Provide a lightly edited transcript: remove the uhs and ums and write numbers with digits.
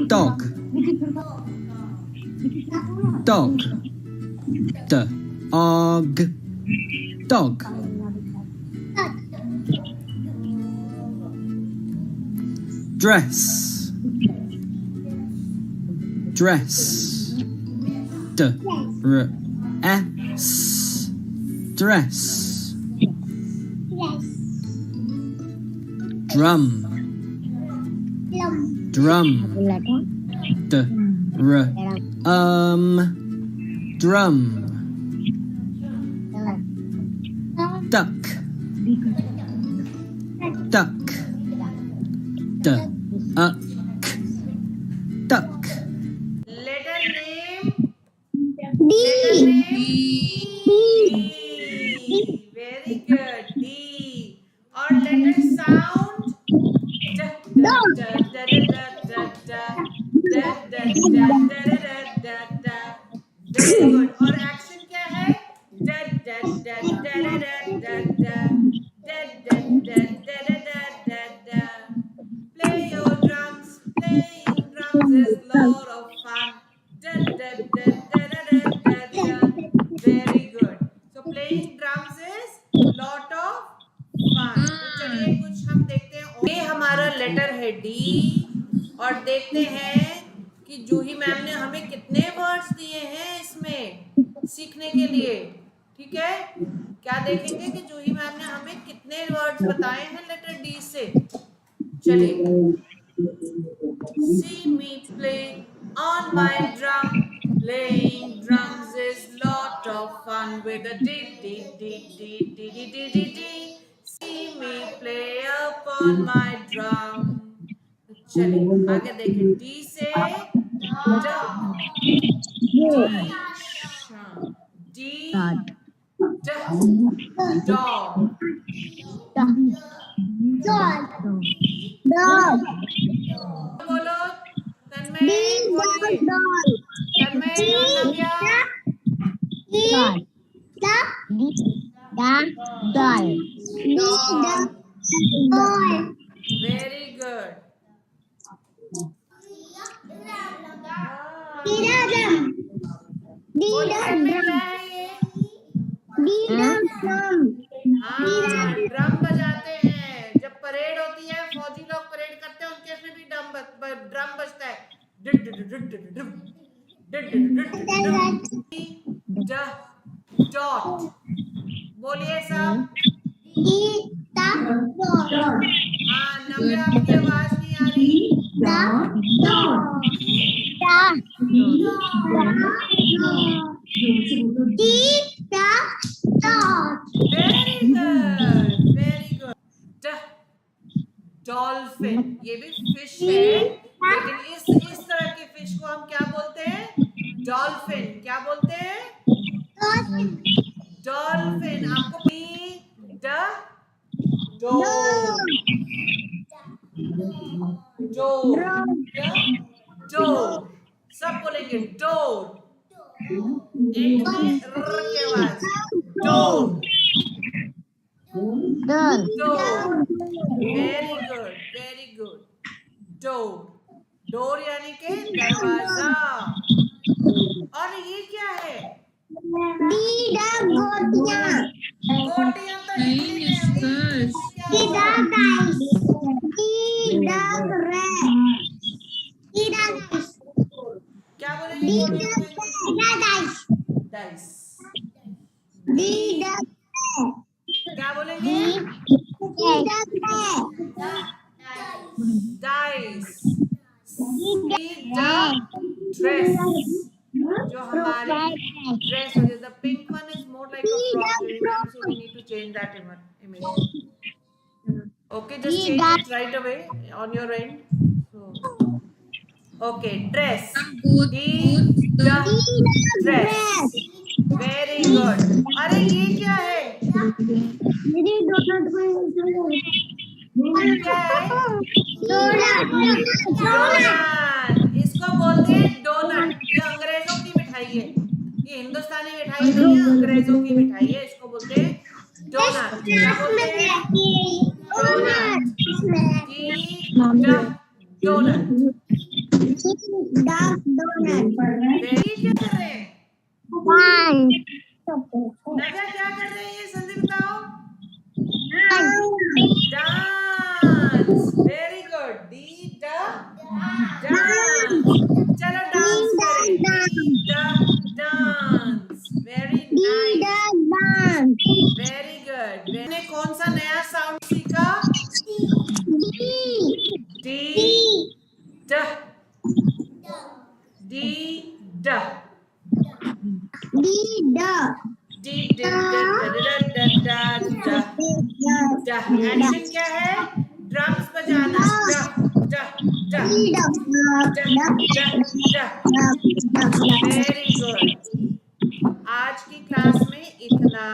Dog. Dog. Dog. Dog. Dress. Dress. D-r-s. Dress. Drum. Drum. Drum. Duck. Duck. Duck. Duck. Letter name. D. Letter name. D. Very good. D. Or letter sound. Very good. और action क्या है? Play your drums. Playing drums is lot of fun. Very good. So playing drums is lot of fun. तो चलिए कुछ हम देखते हैं. ये हमारा लेटर है डी और देखते हैं कि जूही मैम ने हमें कितने वर्ड्स दिए हैं इसमें सीखने के लिए. ठीक है, क्या देखेंगे कि जूही मैम ने हमें कितने वर्ड्स बताए हैं लेटर डी से. चलिए. See me play on my drum. Playing drums is lot of fun with a dee dee dee dee dee dee dee dee dee. See me play upon my drum. चलिए आगे देखें. D से D dog. बोलो तन्मय. बोलिए तन्मय और नव्या. Very good. Drum बजाते हैं. जब परेड होती है, फौजी लोग परेड करते हैं, उनके उसमें भी ड्रम बजता है. डॉट. बोलिए सब. हाँ नव्या, आपकी आवाज नहीं आ रही. Very good. डॉल्फिन. ये भी फिश है, लेकिन इस तरह के फिश को हम क्या बोलते हैं? डॉल्फिन. क्या बोलते हैं? डॉल्फिन. आपको डोर. सब बोलेंगे डोर. एक में र की आवाज. Door. Very good. Very good. Door. Door यानी के दरवाजा. और ये क्या है? गोटियां. गोटियां तो हिंदी में क्या बोलेंगे? डाइस. क्या बोलेंगे? डाइस. ड्रेस. जो हमारी ड्रेस है. The pink one is more like a frock, so we need to change that image. Okay, just change it right away on your end. So, okay, dress. Dress. Very good. अरे ये क्या है? क्या है? Donut. इसको बोलते हैं donut. ये अंग्रेजों की मिठाई है. ये हिंदुस्तानी मिठाई नहीं है, अंग्रेजों की मिठाई है. इसको बोलते हैं डोनट. क्या बोलते हैं? डोनट. डोनट. वेरी क्या कर रहे हैं? नजा क्या कर रहे हैं? ये संधि बताओ। डांस। Very good. डी ड डांस। चलो डांस करें। डी ड dance. Very nice. Very good. मैंने कौन सा नया साउंड सीखा? डी ड डी ड डी ड ड ड ड ड। एक्शन क्या है? ड्रम्स बजाना। ड ड ड ड ड ड। Very good. आज की क्लास में